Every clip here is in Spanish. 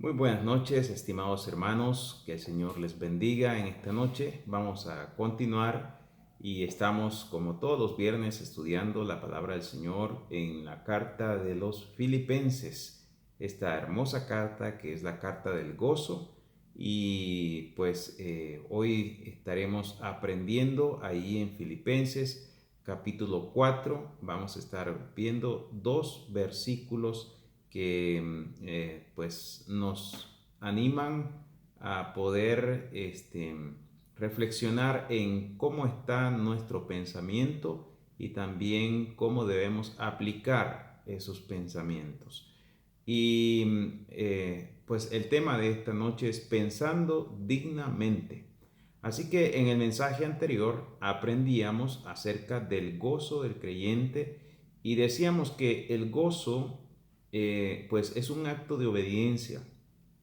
Muy buenas noches, estimados hermanos, que el Señor les bendiga en esta noche. Vamos a continuar y estamos como todos los viernes estudiando la palabra del Señor en la carta de los Filipenses, esta hermosa carta que es la carta del gozo y hoy estaremos aprendiendo ahí en Filipenses capítulo 4. Vamos a estar viendo dos versículos que nos animan a poder reflexionar en cómo está nuestro pensamiento y también cómo debemos aplicar esos pensamientos. Pues el tema de esta noche es pensando dignamente. Así que en el mensaje anterior aprendíamos acerca del gozo del creyente y decíamos que el gozo pues es un acto de obediencia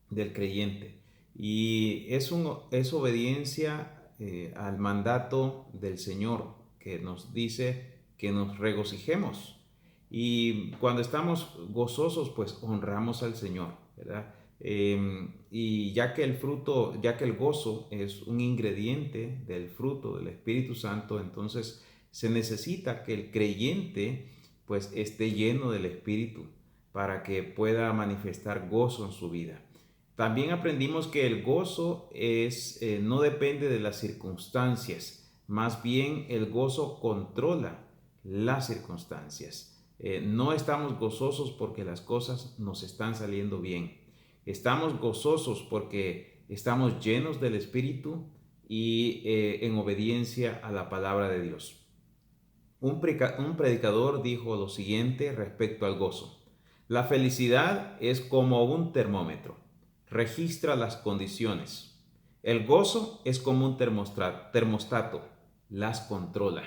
del creyente y es obediencia al mandato del Señor que nos dice que nos regocijemos y cuando estamos gozosos pues honramos al Señor, ¿verdad? Y ya que el gozo es un ingrediente del fruto del Espíritu Santo, entonces se necesita que el creyente pues esté lleno del Espíritu para que pueda manifestar gozo en su vida. También aprendimos que el gozo no depende de las circunstancias, más bien el gozo controla las circunstancias. No estamos gozosos porque las cosas nos están saliendo bien. Estamos gozosos porque estamos llenos del Espíritu y en obediencia a la palabra de Dios. Un predicador dijo lo siguiente respecto al gozo. La felicidad es como un termómetro. Registra las condiciones. El gozo es como un termostato. Las controla.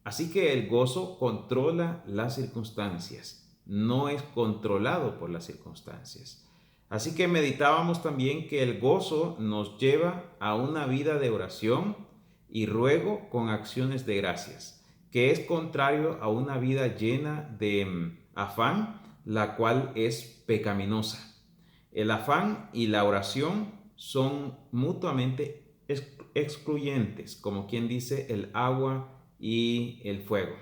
Así que el gozo controla las circunstancias. No es controlado por las circunstancias. Así que meditábamos también que el gozo nos lleva a una vida de oración y ruego con acciones de gracias, que es contrario a una vida llena de afán, la cual es pecaminosa. El afán y la oración son mutuamente excluyentes, como quien dice el agua y el fuego.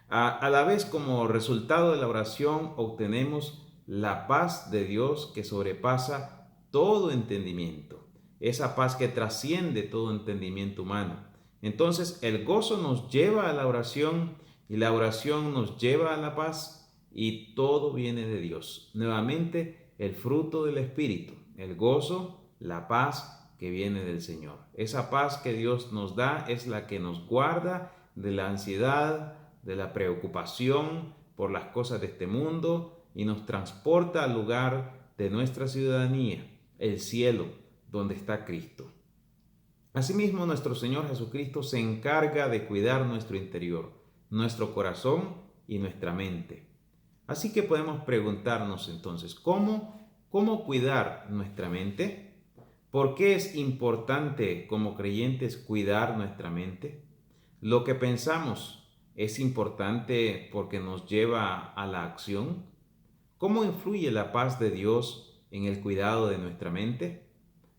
A la vez, como resultado de la oración, obtenemos la paz de Dios que sobrepasa todo entendimiento, esa paz que trasciende todo entendimiento humano. Entonces, el gozo nos lleva a la oración y la oración nos lleva a la paz y todo viene de Dios. Nuevamente, el fruto del Espíritu, el gozo, la paz que viene del Señor. Esa paz que Dios nos da es la que nos guarda de la ansiedad, de la preocupación por las cosas de este mundo y nos transporta al lugar de nuestra ciudadanía, el cielo, donde está Cristo. Asimismo, nuestro Señor Jesucristo se encarga de cuidar nuestro interior, nuestro corazón y nuestra mente. Así que podemos preguntarnos entonces, ¿cómo cuidar nuestra mente? ¿Por qué es importante como creyentes cuidar nuestra mente? Lo que pensamos es importante porque nos lleva a la acción. ¿Cómo influye la paz de Dios en el cuidado de nuestra mente?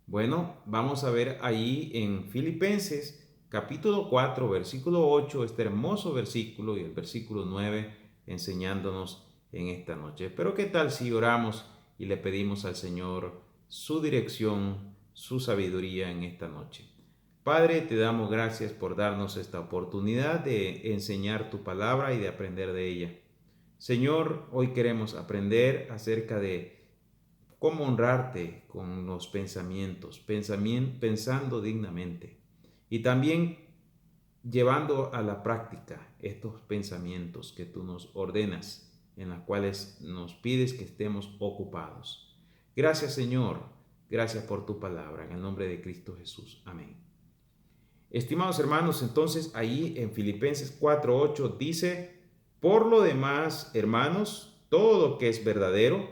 Bueno, vamos a ver ahí en Filipenses capítulo 4, versículo 8, este hermoso versículo y el versículo 9 enseñándonos en esta noche. Pero ¿qué tal si oramos y le pedimos al Señor su dirección, su sabiduría en esta noche? Padre, te damos gracias por darnos esta oportunidad de enseñar tu palabra y de aprender de ella. Señor, hoy queremos aprender acerca de cómo honrarte con los pensando dignamente y también llevando a la práctica estos pensamientos que tú nos ordenas, en los cuales nos pides que estemos ocupados. Gracias, Señor, gracias por tu palabra, en el nombre de Cristo Jesús. Amén. Estimados hermanos, entonces ahí en Filipenses 4:8 dice, por lo demás, hermanos, todo lo que es verdadero,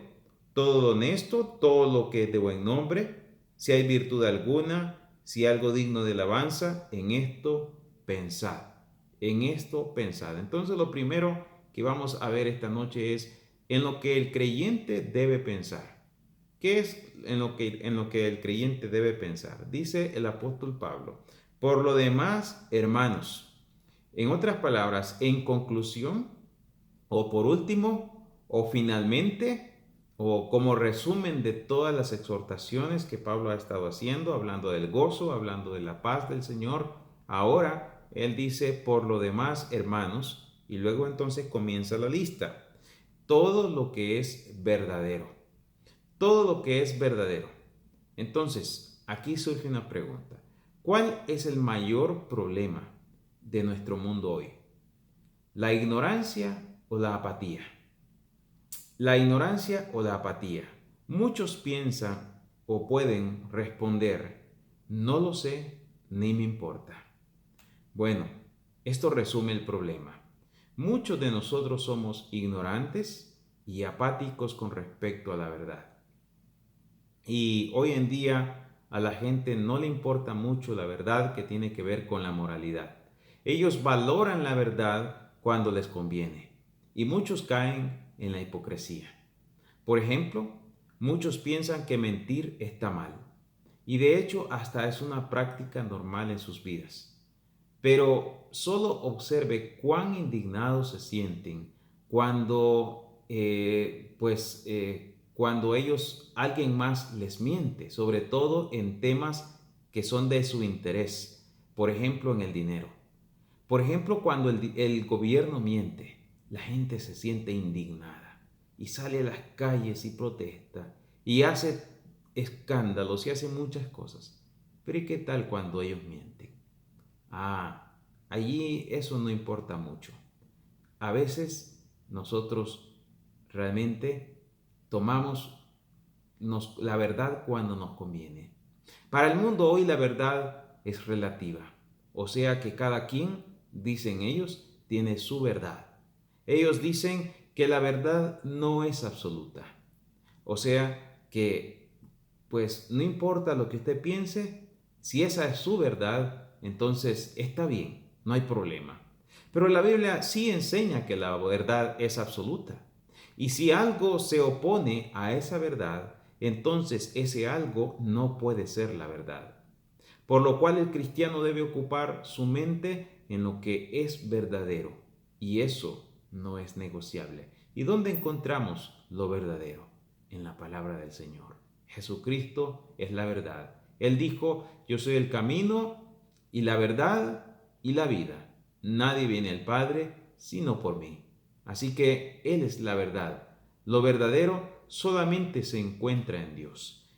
todo lo honesto, todo lo que es de buen nombre, si hay virtud alguna, si hay algo digno de alabanza, en esto pensad, en esto pensad. Entonces lo primero que vamos a ver esta noche es en lo que el creyente debe pensar. ¿Qué es en lo que el creyente debe pensar? Dice el apóstol Pablo, por lo demás, hermanos, en otras palabras, en conclusión, o por último, o finalmente, o como resumen de todas las exhortaciones que Pablo ha estado haciendo, hablando del gozo, hablando de la paz del Señor, ahora él dice, por lo demás, hermanos, y luego entonces comienza la lista. Todo lo que es verdadero. Todo lo que es verdadero. Entonces, aquí surge una pregunta. ¿Cuál es el mayor problema de nuestro mundo hoy? ¿La ignorancia o la apatía? La ignorancia o la apatía. Muchos piensan o pueden responder, no lo sé ni me importa. Bueno, esto resume el problema. Muchos de nosotros somos ignorantes y apáticos con respecto a la verdad. Y hoy en día a la gente no le importa mucho la verdad que tiene que ver con la moralidad. Ellos valoran la verdad cuando les conviene y muchos caen en la hipocresía. Por ejemplo, muchos piensan que mentir está mal y de hecho hasta es una práctica normal en sus vidas. Pero solo observe cuán indignados se sienten cuando, cuando alguien más les miente, sobre todo en temas que son de su interés, por ejemplo, en el dinero. Por ejemplo, cuando el gobierno miente, la gente se siente indignada y sale a las calles y protesta y hace escándalos y hace muchas cosas. Pero ¿y qué tal cuando ellos mienten? Allí eso no importa mucho. A veces nosotros realmente tomamos la verdad cuando nos conviene. Para el mundo hoy la verdad es relativa, o sea que cada quien, dicen ellos, tiene su verdad. Ellos dicen que la verdad no es absoluta, o sea que pues no importa lo que usted piense, si esa es su verdad, entonces está bien, no hay problema. Pero la Biblia sí enseña que la verdad es absoluta. Y si algo se opone a esa verdad, entonces ese algo no puede ser la verdad. Por lo cual el cristiano debe ocupar su mente en lo que es verdadero. Y eso no es negociable. ¿Y dónde encontramos lo verdadero? En la palabra del Señor. Jesucristo es la verdad. Él dijo, yo soy el camino y la verdad y la vida. Nadie viene al Padre sino por mí. Así que Él es la verdad. Lo verdadero solamente se encuentra en Dios.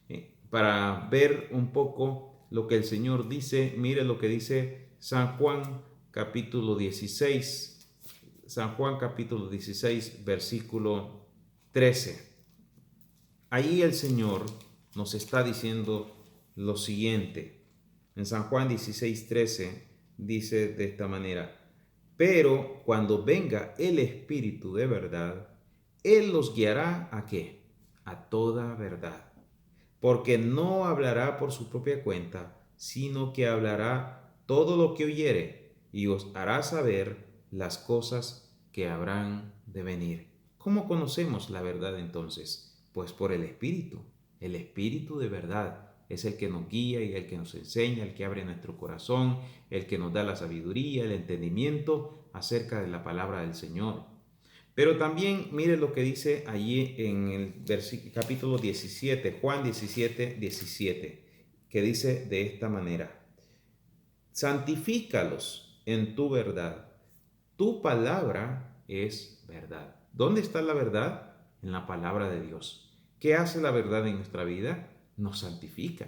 Para ver un poco lo que el Señor dice, mire lo que dice San Juan capítulo 16. San Juan capítulo 16, versículo 13. Ahí el Señor nos está diciendo lo siguiente. En San Juan 16:13 dice de esta manera, pero cuando venga el Espíritu de verdad, Él los guiará ¿a qué? A toda verdad. Porque no hablará por su propia cuenta, sino que hablará todo lo que oyere y os hará saber las cosas que habrán de venir. ¿Cómo conocemos la verdad entonces? Pues por el Espíritu. El Espíritu de verdad es el que nos guía y el que nos enseña, el que abre nuestro corazón, el que nos da la sabiduría, el entendimiento acerca de la palabra del Señor. Pero también mire lo que dice allí en el capítulo 17, Juan 17, 17, que dice de esta manera, santifícalos en tu verdad, tu palabra es verdad. ¿Dónde está la verdad? En la palabra de Dios. ¿Qué hace la verdad en nuestra vida? Nos santifica.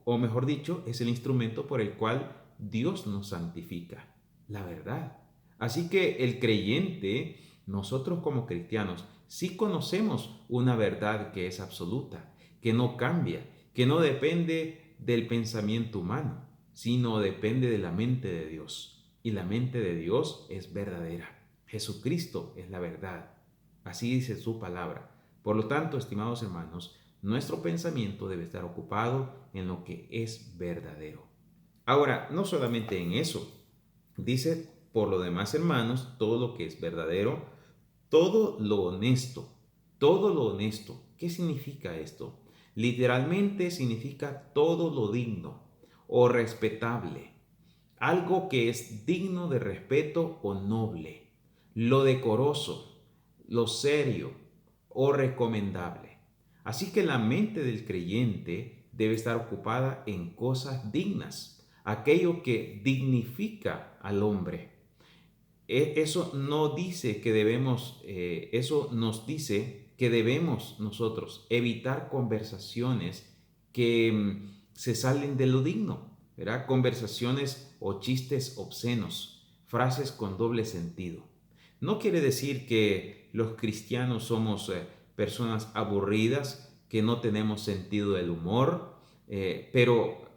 O mejor dicho, es el instrumento por el cual Dios nos santifica. La verdad. Así que el creyente, nosotros como cristianos, sí conocemos una verdad que es absoluta, que no cambia, que no depende del pensamiento humano, sino depende de la mente de Dios. Y la mente de Dios es verdadera. Jesucristo es la verdad. Así dice su palabra. Por lo tanto, estimados hermanos, nuestro pensamiento debe estar ocupado en lo que es verdadero. Ahora, no solamente en eso. Dice, por lo demás, hermanos, todo lo que es verdadero, todo lo honesto, todo lo honesto. ¿Qué significa esto? Literalmente significa todo lo digno o respetable, algo que es digno de respeto o noble, lo decoroso, lo serio o recomendable. Así que la mente del creyente debe estar ocupada en cosas dignas, aquello que dignifica al hombre. Eso no dice que debemos, eso nos dice que debemos nosotros evitar conversaciones que se salen de lo digno, ¿verdad? Conversaciones o chistes obscenos, frases con doble sentido. No quiere decir que los cristianos somos personas aburridas, que no tenemos sentido del humor, pero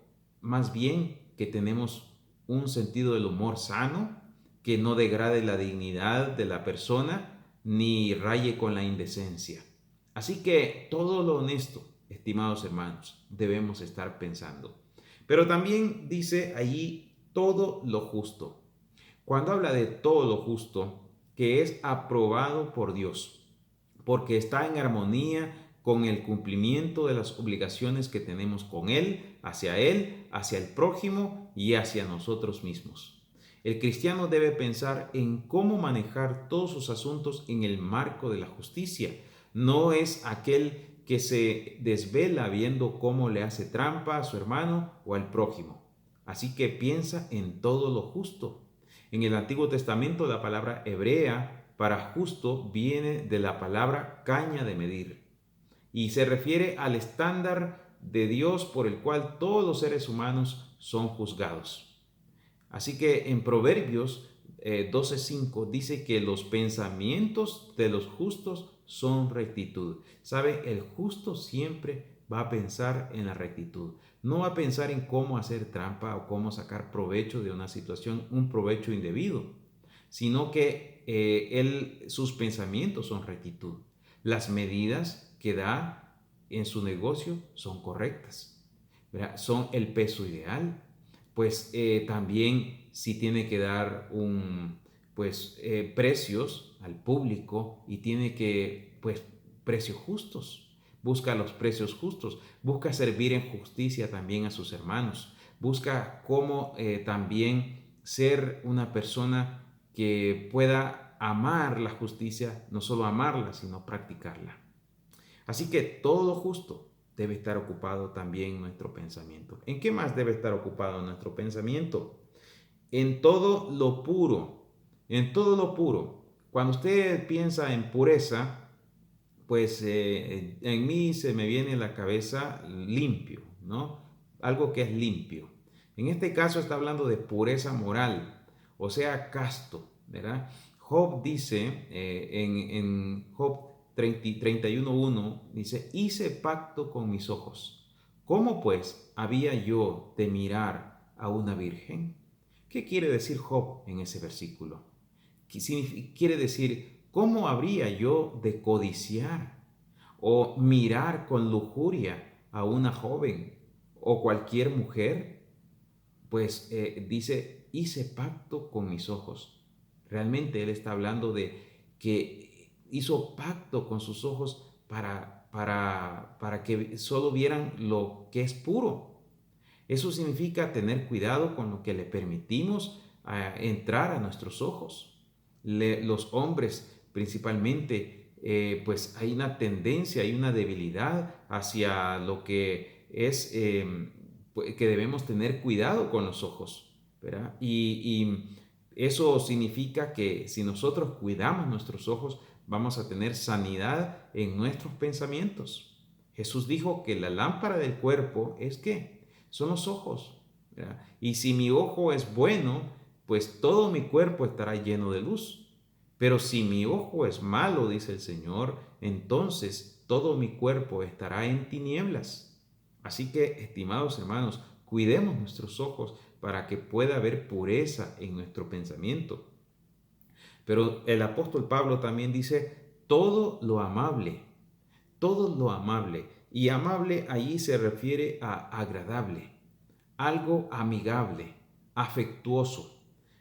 más bien que tenemos un sentido del humor sano, que no degrade la dignidad de la persona ni raye con la indecencia. Así que todo lo honesto, estimados hermanos, debemos estar pensando. Pero también dice allí todo lo justo. Cuando habla de todo lo justo, que es aprobado por Dios, porque está en armonía con el cumplimiento de las obligaciones que tenemos con Él, hacia el prójimo y hacia nosotros mismos. El cristiano debe pensar en cómo manejar todos sus asuntos en el marco de la justicia. No es aquel que se desvela viendo cómo le hace trampa a su hermano o al prójimo. Así que piensa en todo lo justo. En el Antiguo Testamento la palabra hebrea para justo viene de la palabra caña de medir y se refiere al estándar de Dios por el cual todos los seres humanos son juzgados. Así que en Proverbios 12:5 dice que los pensamientos de los justos son rectitud. ¿Sabe? El justo siempre va a pensar en la rectitud. No va a pensar en cómo hacer trampa o cómo sacar provecho de una situación, un provecho indebido, sino que sus pensamientos son rectitud. Las medidas que da en su negocio son correctas, ¿verdad? Son el peso ideal. Pues también si tiene que dar precios al público y tiene que, pues, precios justos. Busca los precios justos, busca servir en justicia también a sus hermanos, busca cómo también ser una persona que pueda amar la justicia, no solo amarla, sino practicarla. Así que todo lo justo debe estar ocupado también en nuestro pensamiento. ¿En qué más debe estar ocupado nuestro pensamiento? En todo lo puro, en todo lo puro. Cuando usted piensa en pureza, pues en mí se me viene a la cabeza limpio, ¿no? Algo que es limpio. En este caso está hablando de pureza moral, o sea, casto, ¿verdad? Job dice en Job 31:1, dice, hice pacto con mis ojos. ¿Cómo pues había yo de mirar a una virgen? ¿Qué quiere decir Job en ese versículo? Quiere decir, ¿cómo habría yo de codiciar o mirar con lujuria a una joven o cualquier mujer? Pues dice, hice pacto con mis ojos. Realmente él está hablando de que hizo pacto con sus ojos para que solo vieran lo que es puro. Eso significa tener cuidado con lo que le permitimos entrar a nuestros ojos. Los hombres principalmente, pues hay una tendencia, hay una debilidad hacia lo que es que debemos tener cuidado con los ojos, ¿verdad? Y eso significa que si nosotros cuidamos nuestros ojos, vamos a tener sanidad en nuestros pensamientos. Jesús dijo que la lámpara del cuerpo es ¿qué? Son los ojos, ¿verdad? Y si mi ojo es bueno, pues todo mi cuerpo estará lleno de luz. Pero si mi ojo es malo, dice el Señor, entonces todo mi cuerpo estará en tinieblas. Así que, estimados hermanos, cuidemos nuestros ojos para que pueda haber pureza en nuestro pensamiento. Pero el apóstol Pablo también dice, todo lo amable, todo lo amable. Y amable allí se refiere a agradable, algo amigable, afectuoso.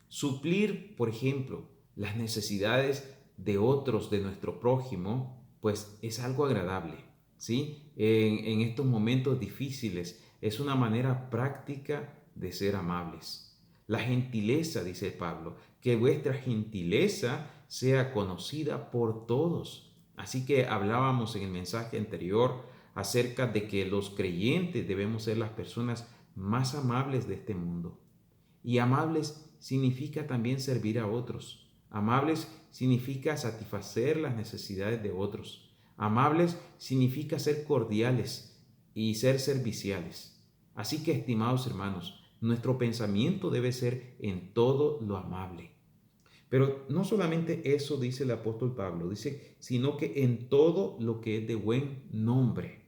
Suplir, por ejemplo, las necesidades de otros, de nuestro prójimo, pues es algo agradable. ¿sí? En estos momentos difíciles. Es una manera práctica de ser amables. La gentileza, dice Pablo, que vuestra gentileza sea conocida por todos. Así que hablábamos en el mensaje anterior acerca de que los creyentes debemos ser las personas más amables de este mundo. Y amables significa también servir a otros. Amables significa satisfacer las necesidades de otros. Amables significa ser cordiales y ser serviciales. Así que, estimados hermanos, nuestro pensamiento debe ser en todo lo amable. Pero no solamente eso dice el apóstol Pablo, dice, sino que en todo lo que es de buen nombre.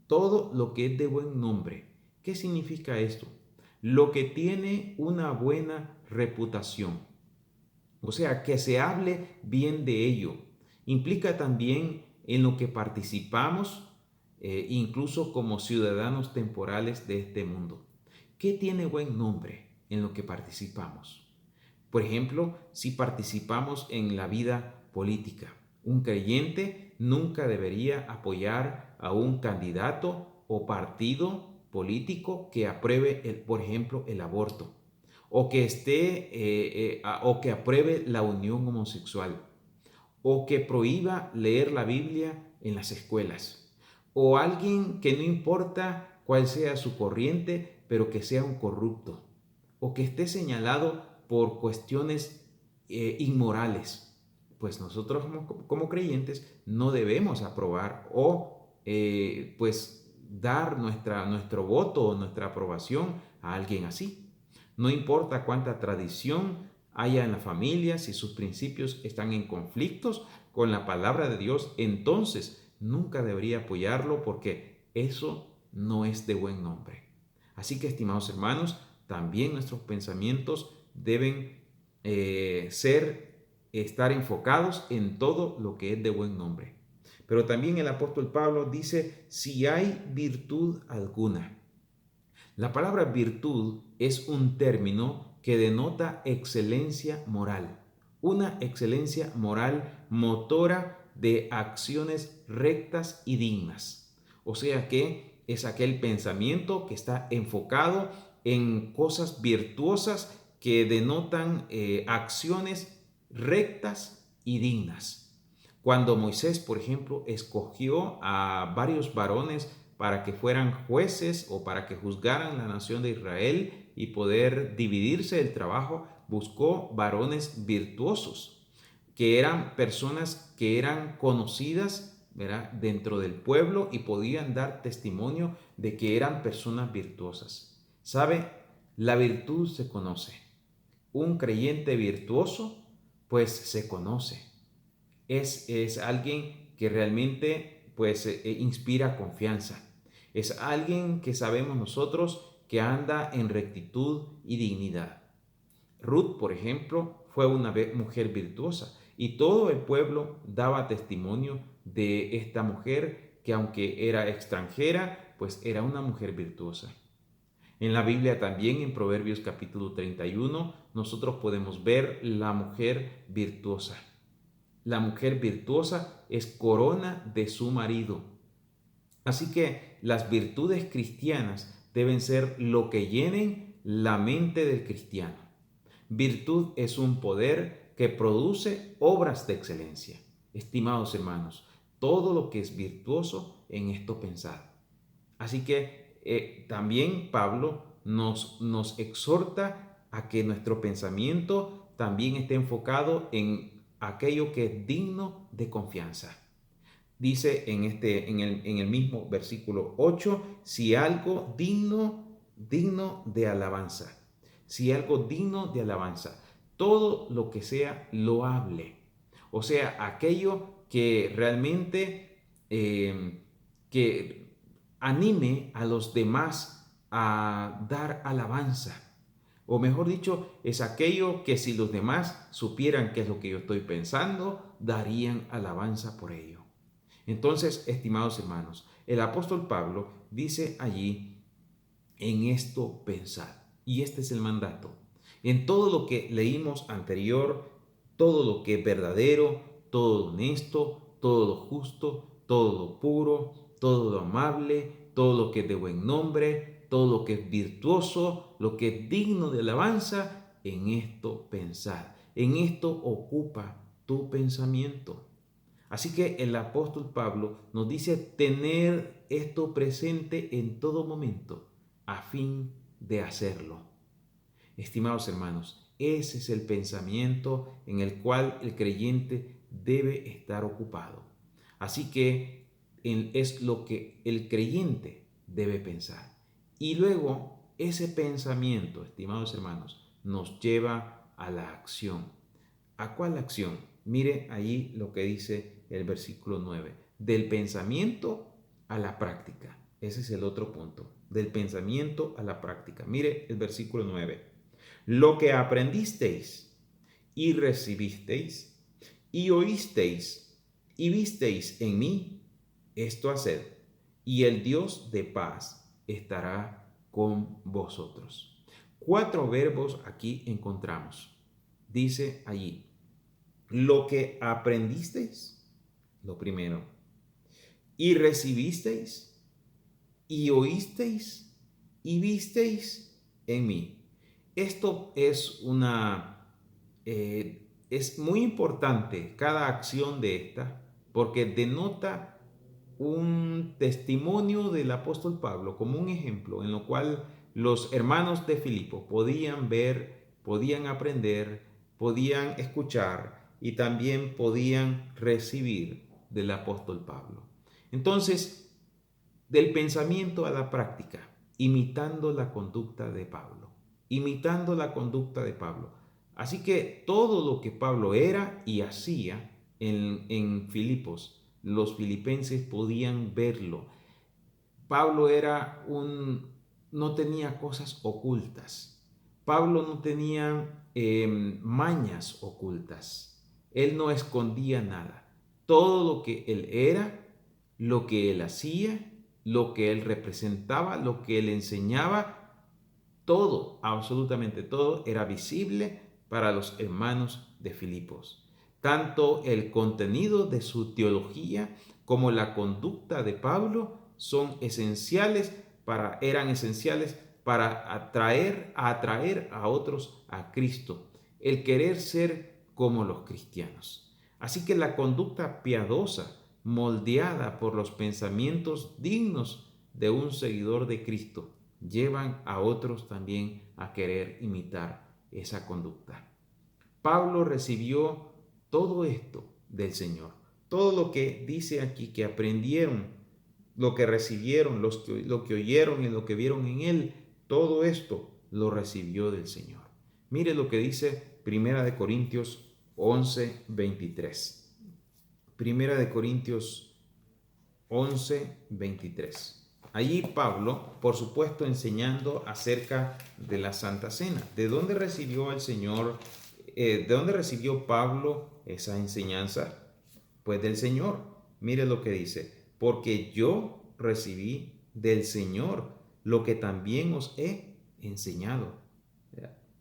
Todo lo que es de buen nombre. ¿Qué significa esto? Lo que tiene una buena reputación. O sea, que se hable bien de ello. Implica también en lo que participamos, incluso como ciudadanos temporales de este mundo. ¿Qué tiene buen nombre en lo que participamos? Por ejemplo, si participamos en la vida política, un creyente nunca debería apoyar a un candidato o partido político que apruebe, por ejemplo, el aborto o que o que apruebe la unión homosexual o que prohíba leer la Biblia en las escuelas o alguien que no importa cuál sea su corriente, pero que sea un corrupto o que esté señalado por cuestiones inmorales. Pues nosotros como creyentes no debemos aprobar o pues dar nuestro voto o nuestra aprobación a alguien así. No importa cuánta tradición haya en la familia, si sus principios están en conflictos con la palabra de Dios, entonces nunca debería apoyarlo porque eso no es de buen nombre. Así que, estimados hermanos, también nuestros pensamientos deben estar enfocados en todo lo que es de buen nombre. Pero también el apóstol Pablo dice, si hay virtud alguna. La palabra virtud es un término que denota excelencia moral, una excelencia moral motora de acciones rectas y dignas. O sea que es aquel pensamiento que está enfocado en cosas virtuosas que denotan acciones rectas y dignas. Cuando Moisés, por ejemplo, escogió a varios varones para que fueran jueces o para que juzgaran la nación de Israel y poder dividirse el trabajo, buscó varones virtuosos, que eran personas que eran conocidas, ¿verdad?, dentro del pueblo y podían dar testimonio de que eran personas virtuosas. ¿Sabe? La virtud se conoce. Un creyente virtuoso, pues se conoce. Es alguien que realmente pues inspira confianza. Es alguien que sabemos nosotros que anda en rectitud y dignidad. Ruth, por ejemplo, fue una mujer virtuosa y todo el pueblo daba testimonio de esta mujer que aunque era extranjera, pues era una mujer virtuosa. En la Biblia también en Proverbios capítulo 31 nosotros podemos ver la mujer virtuosa. La mujer virtuosa es corona de su marido. Así que las virtudes cristianas deben ser lo que llenen la mente del cristiano. Virtud es un poder que produce obras de excelencia. Estimados hermanos, todo lo que es virtuoso en esto pensad. Así que también Pablo nos exhorta a que nuestro pensamiento también esté enfocado en aquello que es digno de confianza. Dice en el mismo versículo 8, si algo digno de alabanza, si algo digno de alabanza, todo lo que sea loable, o sea, aquello que realmente que anime a los demás a dar alabanza. O mejor dicho, es aquello que si los demás supieran qué es lo que yo estoy pensando, darían alabanza por ello. Entonces, estimados hermanos, el apóstol Pablo dice allí, en esto pensad. Y este es el mandato. En todo lo que leímos anterior, todo lo que es verdadero, todo lo honesto, todo lo justo, todo lo puro, todo lo amable, todo lo que es de buen nombre, todo lo que es virtuoso, lo que es digno de alabanza, en esto pensar. En esto ocupa tu pensamiento. Así que el apóstol Pablo nos dice tener esto presente en todo momento a fin de hacerlo. Estimados hermanos, ese es el pensamiento en el cual el creyente debe estar ocupado. Así que es lo que el creyente debe pensar. Y luego ese pensamiento, estimados hermanos, nos lleva a la acción. ¿A cuál acción? Mire ahí lo que dice el versículo 9. Del pensamiento a la práctica. Ese es el otro punto. Del pensamiento a la práctica. Mire el versículo 9. Lo que aprendisteis y recibisteis y oísteis y visteis en mí, esto haced, y el Dios de paz estará con vosotros. 4 verbos aquí encontramos. Dice allí, lo que aprendisteis, lo primero, y recibisteis, y oísteis, y visteis en mí. Esto es es muy importante cada acción de esta, porque denota un testimonio del apóstol Pablo como un ejemplo en lo cual los hermanos de Filipo podían ver, podían aprender, podían escuchar y también podían recibir del apóstol Pablo. Entonces, del pensamiento a la práctica, imitando la conducta de Pablo, imitando la conducta de Pablo. Así que todo lo que Pablo era y hacía en Filipos, los filipenses podían verlo. Pablo no tenía cosas ocultas. Pablo no tenía mañas ocultas. Él no escondía nada. Todo lo que él era, lo que él hacía, lo que él representaba, lo que él enseñaba, todo, absolutamente todo, era visible para los hermanos de Filipos. Tanto el contenido de su teología como la conducta de Pablo eran esenciales para atraer a otros a Cristo, el querer ser como los cristianos. Así que la conducta piadosa, moldeada por los pensamientos dignos de un seguidor de Cristo, llevan a otros también a querer imitar esa conducta. Pablo recibió todo esto del Señor. Todo lo que dice aquí que aprendieron, lo que recibieron, lo que oyeron y lo que vieron en él, todo esto lo recibió del Señor. Mire lo que dice Primera de Corintios 11, 23. Primera de Corintios 11, 23. Allí Pablo, por supuesto, enseñando acerca de la Santa Cena. ¿De dónde recibió el Señor, de dónde recibió Pablo esa enseñanza? Pues del Señor. Mire lo que dice, porque yo recibí del Señor lo que también os he enseñado.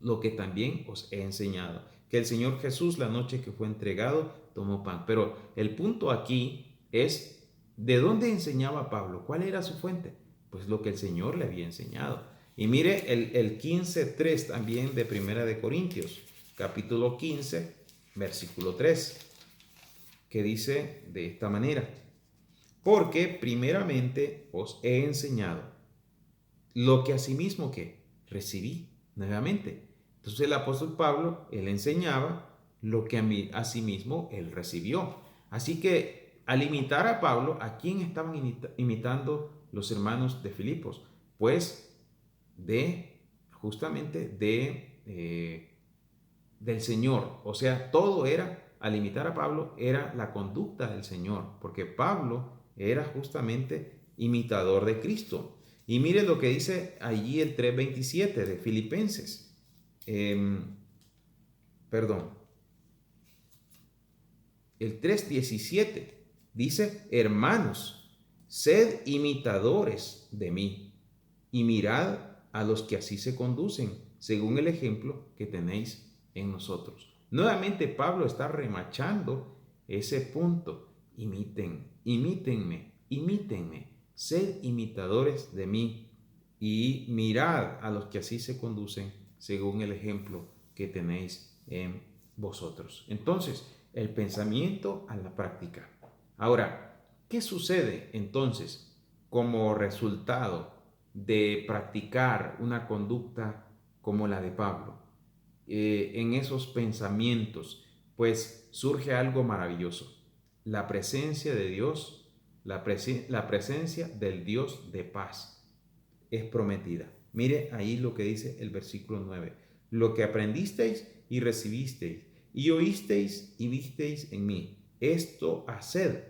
Lo que también os he enseñado. Que el Señor Jesús, la noche que fue entregado, tomó pan. Pero el punto aquí es, ¿de dónde enseñaba Pablo? ¿Cuál era su fuente? Pues lo que el Señor le había enseñado. Y mire el 15:3 también de Primera de Corintios, capítulo 15, versículo 3, que dice de esta manera, porque primeramente os he enseñado lo que asimismo que recibí nuevamente. Entonces el apóstol Pablo, él enseñaba lo que asimismo él recibió. Así que al imitar a Pablo, ¿a quién estaban imitando los hermanos de Filipos? Pues justamente del Señor. O sea, todo era, al imitar a Pablo, era la conducta del Señor, porque Pablo era justamente imitador de Cristo. Y mire lo que dice allí el 3:27 de Filipenses. Perdón, el 3:17 dice, hermanos, sed imitadores de mí y mirad a los que así se conducen, según el ejemplo que tenéis en nosotros. Nuevamente Pablo está remachando ese punto. Imiten imítenme, sed imitadores de mí y mirad a los que así se conducen según el ejemplo que tenéis en vosotros. Entonces, el pensamiento a la práctica. Ahora, ¿qué sucede entonces como resultado de practicar una conducta como la de Pablo? En esos pensamientos, pues surge algo maravilloso. La presencia de Dios, la presencia del Dios de paz es prometida. Mire ahí lo que dice el versículo 9. Lo que aprendisteis y recibisteis y oísteis y visteis en mí, esto haced.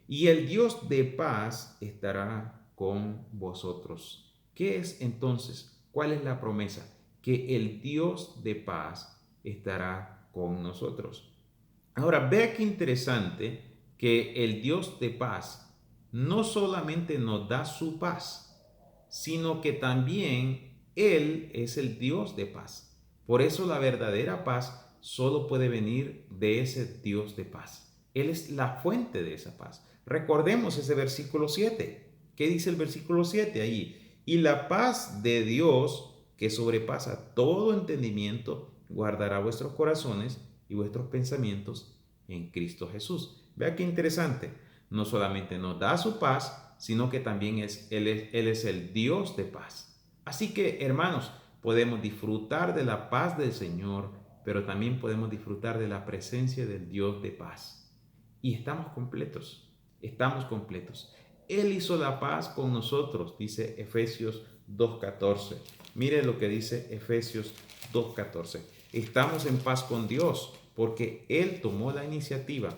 Y el Dios de paz estará con vosotros. ¿Qué es entonces? ¿Cuál es la promesa? Que el Dios de paz estará con nosotros. Ahora, vea qué interesante que el Dios de paz no solamente nos da su paz, sino que también Él es el Dios de paz. Por eso la verdadera paz solo puede venir de ese Dios de paz. Él es la fuente de esa paz. Recordemos ese versículo 7. ¿Qué dice el versículo 7 ahí? Y la paz de Dios, que sobrepasa todo entendimiento, guardará vuestros corazones y vuestros pensamientos en Cristo Jesús. Vea qué interesante. No solamente nos da su paz, sino que también Él es el Dios de paz. Así que, hermanos, podemos disfrutar de la paz del Señor, pero también podemos disfrutar de la presencia del Dios de paz. Y estamos completos, estamos completos. Él hizo la paz con nosotros, dice Efesios 2.14. Mire lo que dice Efesios 2.14. Estamos en paz con Dios porque Él tomó la iniciativa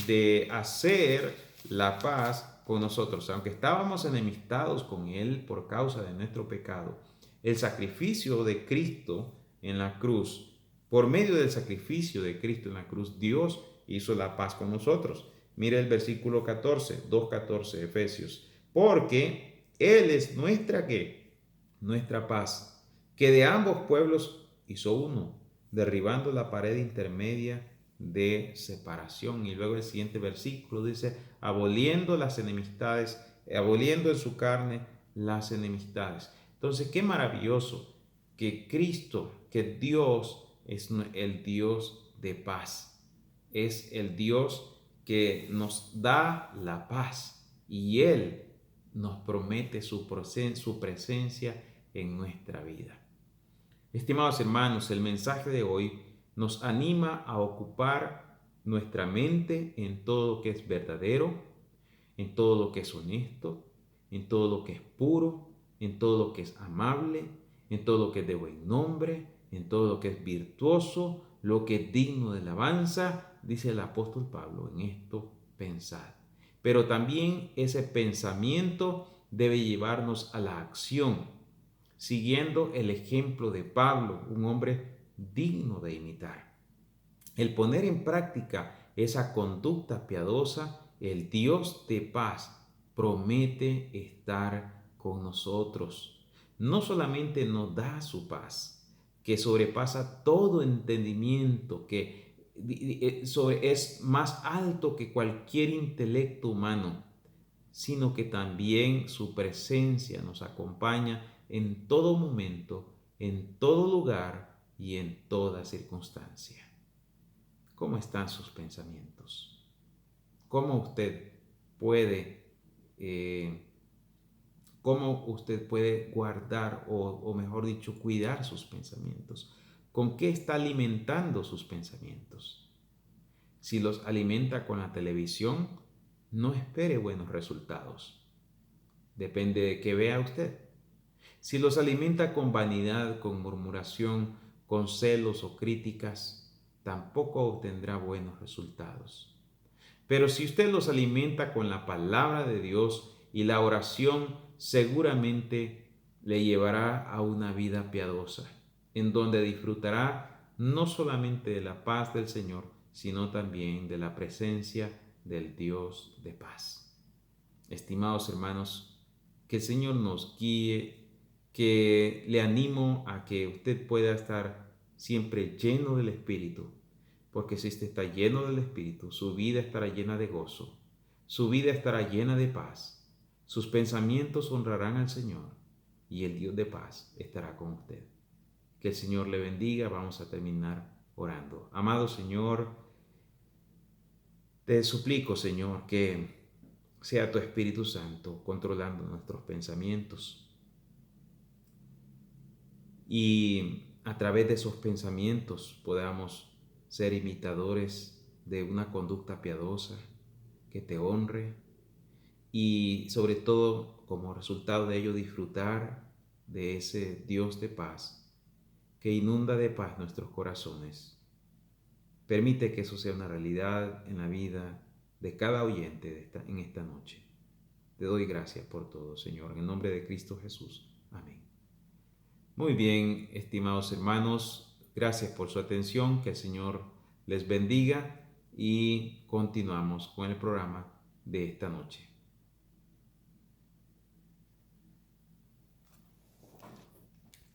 de hacer la paz con nosotros. Aunque estábamos enemistados con Él por causa de nuestro pecado, el sacrificio de Cristo en la cruz, por medio del sacrificio de Cristo en la cruz, Dios hizo la paz con nosotros. Mire el versículo 14, 2.14, Efesios. Porque Él es nuestra, ¿qué? Nuestra paz, que de ambos pueblos hizo uno, derribando la pared intermedia de separación. Y luego el siguiente versículo dice, aboliendo las enemistades, aboliendo en su carne las enemistades. Entonces, qué maravilloso que Cristo, que Dios es el Dios de paz. Es el Dios que nos da la paz y Él nos promete su presencia en nuestra vida. Estimados hermanos, el mensaje de hoy nos anima a ocupar nuestra mente en todo lo que es verdadero, en todo lo que es honesto, en todo lo que es puro, en todo lo que es amable, en todo lo que es de buen nombre, en todo lo que es virtuoso, lo que es digno de alabanza, dice el apóstol Pablo, en esto pensad. Pero también ese pensamiento debe llevarnos a la acción, siguiendo el ejemplo de Pablo, un hombre digno de imitar. El poner en práctica esa conducta piadosa, el Dios de paz promete estar con nosotros. No solamente nos da su paz, que sobrepasa todo entendimiento, que es más alto que cualquier intelecto humano, sino que también su presencia nos acompaña en todo momento, en todo lugar y en toda circunstancia. ¿Cómo están sus pensamientos? ¿Cómo usted puede, eh, cómo usted puede guardar o mejor dicho, cuidar sus pensamientos? ¿Con qué está alimentando sus pensamientos? Si los alimenta con la televisión, no espere buenos resultados. Depende de qué vea usted. Si los alimenta con vanidad, con murmuración, con celos o críticas, tampoco obtendrá buenos resultados. Pero si usted los alimenta con la palabra de Dios y la oración, seguramente le llevará a una vida piadosa, en donde disfrutará no solamente de la paz del Señor, sino también de la presencia del Dios de paz. Estimados hermanos, que el Señor nos guíe, que le animo a que usted pueda estar siempre lleno del Espíritu, porque si usted está lleno del Espíritu, su vida estará llena de gozo, Su vida estará llena de paz. Sus pensamientos honrarán al Señor y el Dios de paz estará con usted. Que el Señor le bendiga. Vamos a terminar orando. Amado Señor, te suplico, Señor, que sea tu Espíritu Santo controlando nuestros pensamientos y a través de esos pensamientos podamos ser imitadores de una conducta piadosa que te honre y sobre todo como resultado de ello disfrutar de ese Dios de paz que inunda de paz nuestros corazones. Permite que eso sea una realidad en la vida de cada oyente en esta noche. Te doy gracias por todo, Señor, en el nombre de Cristo Jesús. Amén. Muy bien, estimados hermanos, gracias por su atención, que el Señor les bendiga y continuamos con el programa de esta noche.